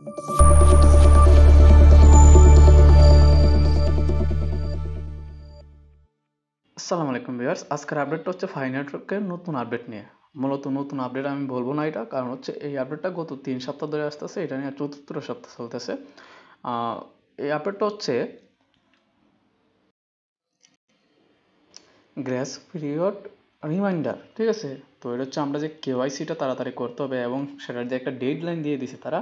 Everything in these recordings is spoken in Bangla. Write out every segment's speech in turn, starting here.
আসসালামু আলাইকুম ভিউয়ার্স, আজকের আপডেটটা হচ্ছে ফাই নেটওয়ার্কের নতুন আপডেট নিয়ে। মূলত নতুন আপডেট আমি বলবো না এটা, কারণ হচ্ছে এই আপডেটটা গত 3 সপ্তাহ ধরে আসতেছে, এটা নিয়ে ৪র্থ সপ্তাহ চলতেছে। এই আপডেটটা হচ্ছে গ্রেস পিরিয়ড রিমাইন্ডার, ঠিক আছে? তো এটা হচ্ছে আমরা যে কেওয়াইসিটা তাড়াতাড়ি করতে হবে এবং সেটার যে একটা ডেড লাইন দিয়ে দিছে তারা,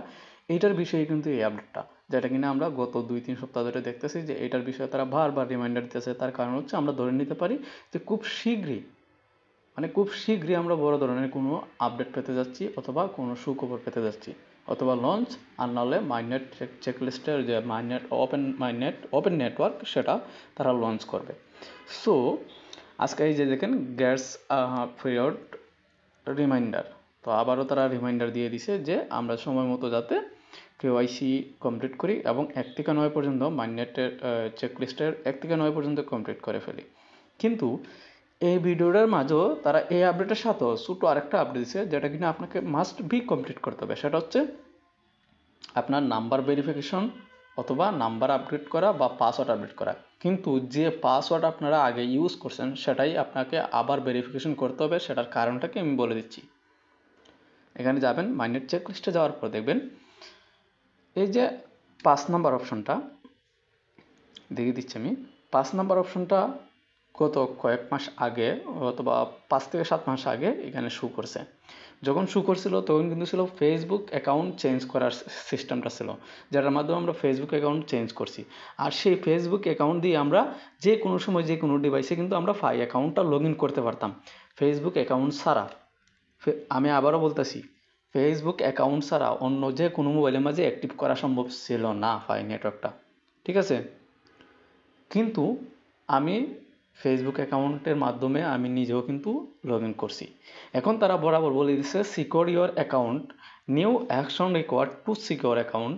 এইটার বিষয়ে কিন্তু এই আপডেটটা, যেটা কিনা আমরা গত 2-3 সপ্তাহ ধরে দেখতেছি যে এটার বিষয়ে তারা বারবার রিমাইন্ডার দিতেছে। তার কারণ হচ্ছে আমরা ধরে নিতে পারি যে খুব শীঘ্রই আমরা বড় ধরনের কোনো আপডেট পেতে যাচ্ছি, অথবা কোনো সুখবর পেতে যাচ্ছি, অথবা লঞ্চ, আর নাহলে মাইনেট চেকলিস্টের যে ওপেন নেটওয়ার্ক সেটা তারা লঞ্চ করবে। সো আজকে এই যে দেখেন গ্যাস পিরিয়ড রিমাইন্ডার, তো আবারও তারা রিমাইন্ডার দিয়ে দিছে যে আমরা সময় মতো যাতে কেওয়াইসি কমপ্লিট করি এবং 1 থেকে 9 পর্যন্ত মাইনেটের চেকলিস্টের 1 থেকে 9 পর্যন্ত কমপ্লিট করে ফেলি। কিন্তু এই ভিডিওটার মাঝেও তারা এই আপডেটের সাথেও ছোটো আরেকটা আপডেট দিচ্ছে, যেটা কিনা আপনাকে মাস্ট বি কমপ্লিট করতে হবে। সেটা হচ্ছে আপনার নাম্বার ভেরিফিকেশন, অথবা নাম্বার আপডেট করা বা পাসওয়ার্ড আপডেট করা। কিন্তু যে পাসওয়ার্ড আপনারা আগে ইউজ করছেন সেটাই আপনাকে আবার ভেরিফিকেশন করতে হবে। সেটার কারণটাকে আমি বলে দিচ্ছি। এখানে যাবেন, মাইনেট চেক লিস্টে যাওয়ার পর দেখবেন এই যে 5 নাম্বার অপশনটা দেখিয়ে দিচ্ছি আমি। 5 নাম্বার অপশনটা গত কয়েক মাস আগে, অথবা 5 থেকে 7 মাস আগে এখানে শু করছে। যখন শু করছিল তখন কিন্তু ছিল ফেসবুক অ্যাকাউন্ট চেঞ্জ করার সিস্টেমটা ছিল, যেটার মাধ্যমে আমরা ফেসবুক অ্যাকাউন্ট চেঞ্জ করছি। আর সেই ফেসবুক অ্যাকাউন্ট দিয়ে আমরা যে কোনো সময় যে কোনো ডিভাইসে কিন্তু আমরা ফাই অ্যাকাউন্টটা লগ ইন করতে পারতাম ফেসবুক অ্যাকাউন্ট ছাড়া। আমি আবারও বলতেছি, ফেসবুক অ্যাকাউন্ট ছাড়া অন্য যে কোনো মোবাইলের মাঝে অ্যাক্টিভ করা সম্ভব ছিল না ফাই নেটওয়ার্কটা, ঠিক আছে? কিন্তু আমি ফেসবুক অ্যাকাউন্টের মাধ্যমে আমি নিজেও কিন্তু লগ ইন করছি। এখন তারা বরাবর বলে দিচ্ছে secure your account, new action required to secure account.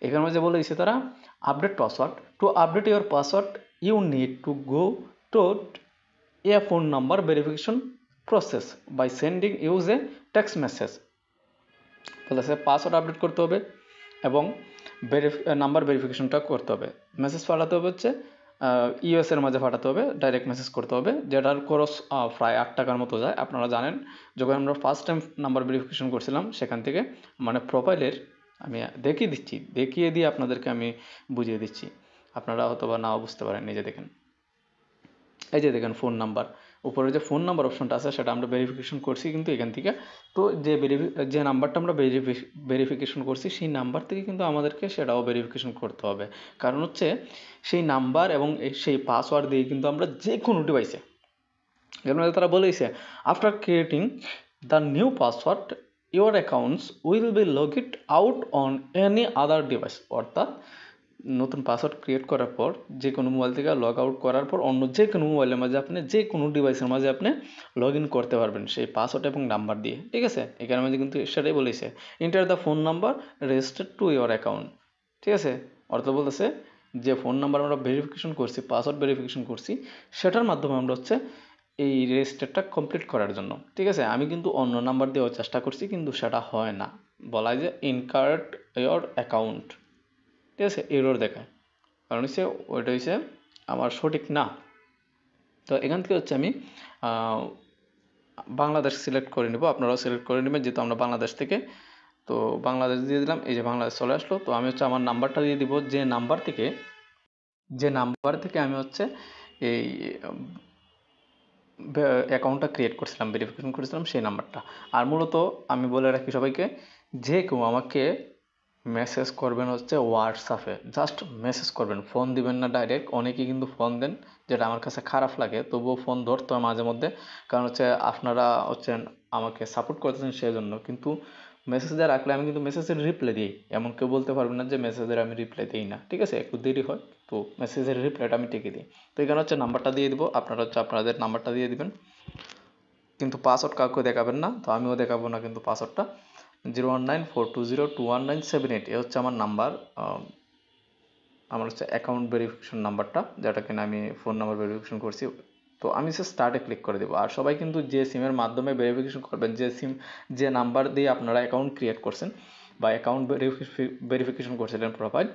এখানে মধ্যে বলে দিচ্ছে তারা update password, to update your password you need to go to a phone number verification process by sending use a text message. বলেছে পাসওয়ার্ড আপডেট করতে হবে এবং নাম্বার ভেরিফিকেশনটা করতে হবে। মেসেজ পাঠাতে হবে হচ্ছে ইউএসের মাঝে পাঠাতে হবে, ডাইরেক্ট মেসেজ করতে হবে, যেটার খরচ প্রায় 8 টাকার মতো যায়। আপনারা জানেন, যখন আমরা ফার্স্ট টাইম নাম্বার ভেরিফিকেশন করছিলাম সেখান থেকে মানে প্রোফাইলের, আমি দেখিয়ে দিয়ে আপনাদেরকে আমি বুঝিয়ে দিচ্ছি, আপনারা হয়তো বা নাও বুঝতে পারেন। নিজে দেখেন, এই যে দেখেন ফোন নাম্বার, উপরে যে ফোন নাম্বার অপশনটা আছে সেটা আমরা ভেরিফিকেশন করছি কিন্তু এখান থেকে। তো যে নাম্বারটা আমরা ভেরিফিকেশন করছি সেই নাম্বার থেকে কিন্তু আমাদেরকে সেটাও ভেরিফিকেশন করতে হবে। কারণ হচ্ছে সেই নাম্বার এবং সেই পাসওয়ার্ড দিয়ে কিন্তু আমরা যে কোনো ডিভাইসে, যেমন তারা বলেছে after creating the new password your accounts will be log it out on any other device. অর্থাৎ নতুন পাসওয়ার্ড ক্রিয়েট করার পর যে কোনো মোবাইল থেকে লগ আউট করার পর অন্য যে কোনো মোবাইলের মাঝে আপনি যে কোনো ডিভাইসের মাঝে আপনি লগ ইন করতে পারবেন সেই পাসওয়ার্ড এবং নাম্বার দিয়ে, ঠিক আছে? এখানে মধ্যে কিন্তু সেটাই বলেছে enter the phone number registered to your account, ঠিক আছে? অর্থ বলতেছে যে ফোন নাম্বার আমরা ভেরিফিকেশন করছি, পাসওয়ার্ড ভেরিফিকেশন করছি, সেটার মাধ্যমে আমরা হচ্ছে এই রেজিস্টারটা কমপ্লিট করার জন্য, ঠিক আছে? আমি কিন্তু অন্য নাম্বার দিয়েও চেষ্টা করছি কিন্তু সেটা হয় না, বলা যায় যে ইনকারেক্ট ইয়োর অ্যাকাউন্ট, ঠিক আছে? এরর দেখায়, কারণ হচ্ছে ওইটা হচ্ছে আমার সঠিক না। তো এখান থেকে হচ্ছে আমি বাংলাদেশ সিলেক্ট করে নেব, আপনারাও সিলেক্ট করে নেবেন, যেহেতু আমরা বাংলাদেশ থেকে। তো বাংলাদেশ দিয়ে দিলাম, এই যে বাংলাদেশ চলে আসলো। তো আমি হচ্ছে আমার নাম্বারটা দিয়ে দিব, যে নাম্বার থেকে আমি হচ্ছে এই অ্যাকাউন্টটা ক্রিয়েট করছিলাম, ভেরিফিকেশন করেছিলাম, সেই নাম্বারটা। আর মূলত আমি বলে রাখি সবাইকে, যে কেউ আমাকে মেসেজ করবেন হচ্ছে হোয়াটসঅ্যাপে, জাস্ট মেসেজ করবেন, ফোন দিবেন না ডাইরেক্ট। অনেকেই কিন্তু ফোন দেন, যেটা আমার কাছে খারাপ লাগে, তবুও ফোন ধরতে হয় মাঝে মধ্যে, কারণ হচ্ছে আপনারা হচ্ছেন আমাকে সাপোর্ট করতেছেন সেই জন্য। কিন্তু মেসেজে রাখলে আমি কিন্তু মেসেজের রিপ্লাই দিই, এমন কেউ বলতে পারবেন না যে মেসেজের আমি রিপ্লাই দিই না, ঠিক আছে? একটু দেরি হয়, তো মেসেজের রিপ্লাইটা আমি টিকে দিই। তো এখানে হচ্ছে নাম্বারটা দিয়ে দিব, আপনারা হচ্ছে আপনাদের নাম্বারটা দিয়ে দিবেন, কিন্তু পাসওয়ার্ড কাউকে দেখাবেন না, তো আমিও দেখাবো না কিন্তু পাসওয়ার্ডটা। 01942021978 এ হচ্ছে আমার নাম্বার, আমার হচ্ছে অ্যাকাউন্ট ভেরিফিকেশন নাম্বারটা, যেটা কিনা আমি ফোন নাম্বার ভেরিফিকেশন করছি। তো আমি সে স্টার্টে ক্লিক করে দেবো। আর সবাই কিন্তু যে সিমের মাধ্যমে ভেরিফিকেশন করবেন, যে নাম্বার দিয়ে আপনারা অ্যাকাউন্ট ক্রিয়েট করছেন, বা অ্যাকাউন্ট ভেরিফিকেশন করছিলেন প্রোফাইল,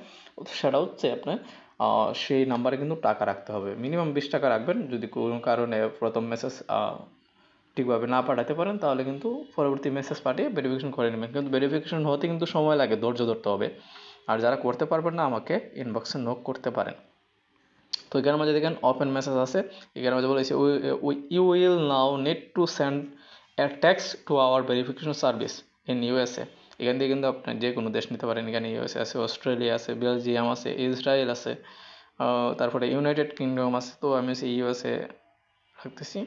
সেটা হচ্ছে আপনার সেই নাম্বারে কিন্তু টাকা রাখতে হবে। মিনিমাম 20 টাকা রাখবেন। যদি কোনো কারণে প্রথম মেসেজ ঠিকভাবে না পাঠাতে পারেন তাহলে কিন্তু পরবর্তী মেসেজ পাঠিয়ে ভেরিফিকেশন করে নেবেন। কিন্তু ভেরিফিকেশন হতে কিন্তু সময় লাগে, ধৈর্য ধরতে হবে। আর যারা করতে পারবেন না আমাকে ইনবক্সে নক করতে পারেন। তো এখানের মাঝে দেখেন ওপেন মেসেজ আছে, এখানের মাঝে বলেছে you will now need to send a text to our verification service in USA. এখান থেকে কিন্তু আপনি যে কোনো দেশ নিতে পারেন। এখানে ইউএসএ আছে, অস্ট্রেলিয়া আছে, বেলজিয়াম আছে, ইসরায়েল আছে, তারপরে ইউনাইটেড কিংডম আছে। তো আমি ইউএসএ রাখতেছি।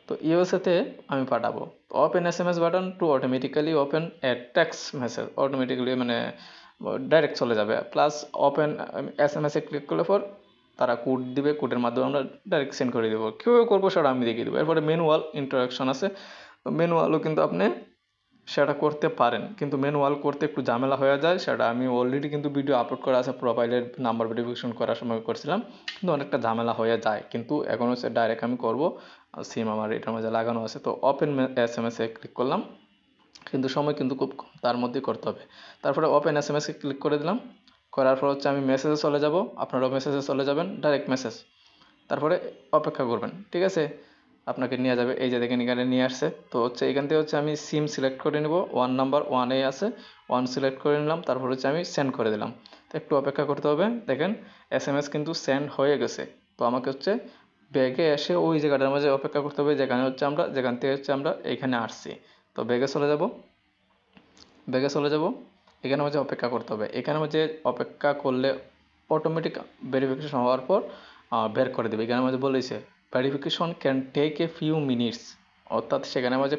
তো ইউএসএতে আমি পাঠাবো। Open SMS button to automatically open a text message, automatically মানে ডাইরেক্ট চলে যাবে। প্লাস ওপেন SMS ক্লিক করলে পর তারা কোড দিবে, কোডের মাধ্যমে আমরা ডাইরেক্ট সেন্ড করে দেবো। কীভাবে করবো সেটা আমি দেখিয়ে দেবো। এরপরে ম্যানুয়াল ইন্টারাকশন আছে, তো ম্যানুয়ালও কিন্তু আপনি সেটা করতে পারেন, কিন্তু ম্যানুয়াল করতে একটু ঝামেলা হয়ে যায়। সেটা আমি অলরেডি কিন্তু ভিডিও আপলোড করা আছে, প্রোফাইলের নাম্বার ভেরিফিকেশন করার সময় করছিলাম, কিন্তু অনেকটা ঝামেলা হয়ে যায়। কিন্তু এখন হচ্ছে ডাইরেক্ট আমি করবো, সিম আমার এটার মধ্যে লাগানো আছে। তো ওপেন SMS-এ ক্লিক করলাম, কিন্তু সময় কিন্তু খুব কম, তার মধ্যেই করতে হবে। তারপরে ওপেন SMS-এ ক্লিক করে দিলাম, করার পর হচ্ছে আমি মেসেজে চলে যাব, আপনারাও মেসেজে চলে যাবেন, ডাইরেক্ট মেসেজ। তারপরে অপেক্ষা করবেন, ঠিক আছে? আপনাকে নিয়ে যাবে, এই যে দেখেন এখানে নিয়ে আসছে। তো হচ্ছে এখান থেকে হচ্ছে আমি সিম সিলেক্ট করে নেব, 1 নাম্বার 1-এ আছে, 1 সিলেক্ট করে নিলাম। তারপর হচ্ছে আমি সেন্ড করে দিলাম। তো একটু অপেক্ষা করতে হবে। দেখেন SMS কিন্তু সেন্ড হয়ে গেছে। তো আমাকে হচ্ছে ব্যাগে এসে ওই জায়গাটার মাঝে অপেক্ষা করতে হবে যেখান থেকে হচ্ছে আমরা এইখানে আসছি। তো ব্যাগে চলে যাব, এখানে মাঝে অপেক্ষা করতে হবে। এখানে মাঝে অপেক্ষা করলে অটোমেটিক ভেরিফিকেশন হওয়ার পর বের করে দেবে। এখানে মাঝে বলেছে verification can take a few minutes, অর্থাৎ সেখানে মাঝে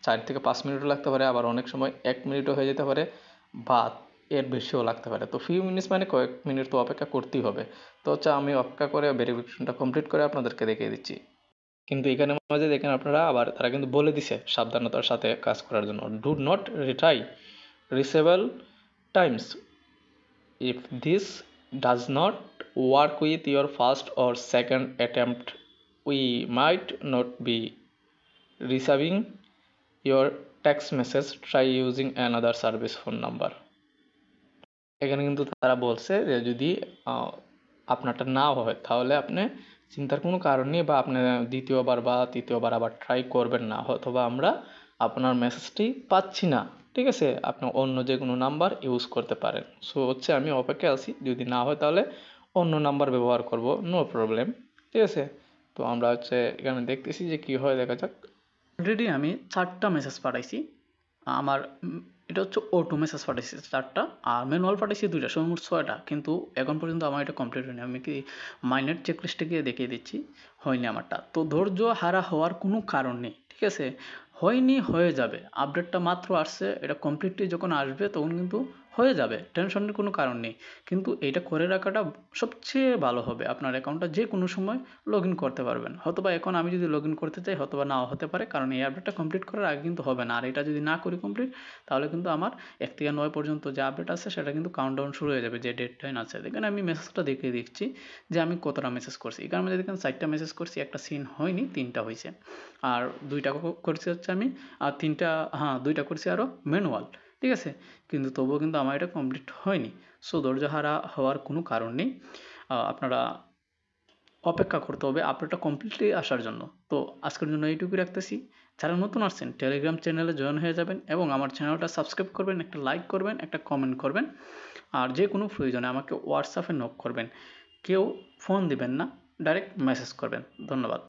4 থেকে 5 মিনিটও লাগতে পারে, আবার অনেক সময় 1 মিনিটও হয়ে যেতে পারে, বা এর বেশিও লাগতে পারে। তো ফিউ মিনিটস মানে কয়েক মিনিট তো অপেক্ষা করতেই হবে। তো হচ্ছে আমি অপেক্ষা করে ভেরিফিকেশনটা কমপ্লিট করে আপনাদেরকে দেখিয়ে দিচ্ছি। কিন্তু এখানে মাঝে দেখেন আপনারা, আবার তারা কিন্তু বলে দিছে সাবধানতার সাথে কাজ করার জন্য, do not retry reachable times. If this does not work with your first or second attempt, we might not be receiving your text message. Try using another service phone number. এখানে কিন্তু তারা বলছে যে যদি আপনারটা না হয় তাহলে আপনি চিন্তার কোনো কারণ নেই, বা আপনি দ্বিতীয়বার বা তৃতীয়বার আবার ট্রাই করবেন না, অথবা আমরা আপনার মেসেজটি পাচ্ছি না, ঠিক আছে? আপনি অন্য যে কোনো নাম্বার ইউজ করতে পারেন। সো হচ্ছে আমি অপেক্ষায় আছি, যদি না হয় তাহলে অন্য নাম্বার ব্যবহার করব, নো প্রবলেম, ঠিক আছে? তো আমরা হচ্ছে এখানে দেখতেছি যে কী হয়, দেখা যাক। অলরেডি আমি 4টা মেসেজ পাঠাইছি। আমার এটা হচ্ছে অটো মেসেজ পাঠাইছি 4টা, আর ম্যানুয়াল পাঠাইছি 2টা, মোট 6টা। কিন্তু এখন পর্যন্ত আমার এটা কমপ্লিট হয়নি। আমি কি মাইনেট চেকলিস্টে গিয়ে দেখিয়ে দিচ্ছি, হয়নি আমারটা। তো ধৈর্য হারা হওয়ার কোনো কারণ নেই, ঠিক আছে? হয়নি, হয়ে যাবে। আপডেটটা মাত্র আসছে, এটা কমপ্লিটলি যখন আসবে তখন কিন্তু হয়ে যাবে, টেনশনের কোনো কারণ নেই। কিন্তু এইটা করে রাখাটা সবচেয়ে ভালো হবে। আপনার অ্যাকাউন্টটা যে কোনো সময় লগ ইন করতে পারবেন। হয়তোবা এখন আমি যদি লগ ইন করতে চাই হয়তোবা নাও হতে পারে, কারণ এই আপডেটটা কমপ্লিট করার আগে কিন্তু হবে না। আর এটা যদি না করি কমপ্লিট, তাহলে কিন্তু আমার 1 থেকে 9 পর্যন্ত যে আপডেট আছে সেটা কিন্তু কাউন্টডাউন শুরু হয়ে যাবে, যে ডেডলাইন আছে। এখানে আমি মেসেজটা দেখিয়ে দিচ্ছি যে আমি কতটা মেসেজ করছি। এখানের মধ্যে দেখেন 4টা মেসেজ করছি, একটা সিন হয়নি, 3টা হয়েছে। আর 2টা করছি হচ্ছে আমি, আর 3টা, হ্যাঁ 2টা করছি আরও ম্যানুয়াল, ঠিক আছে? কিন্তু তবুও কিন্তু আমার এটা কমপ্লিট হয়নি। সো ধৈর্য হারা হওয়ার কোনো কারণ নেই। আপনারা অপেক্ষা করতে হবে আপডেটটা কমপ্লিটলি আসার জন্য। তো আজকের জন্য এইটুকুই রাখতেছি। যারা নতুন আসছেন টেলিগ্রাম চ্যানেলে জয়েন হয়ে যাবেন, এবং আমার চ্যানেলটা সাবস্ক্রাইব করবেন, একটা লাইক করবেন, একটা কমেন্ট করবেন। আর যে কোনো প্রয়োজনে আমাকে হোয়াটসঅ্যাপে নক করবেন। কেউ ফোন দিবেন না, ডাইরেক্ট মেসেজ করবেন। ধন্যবাদ।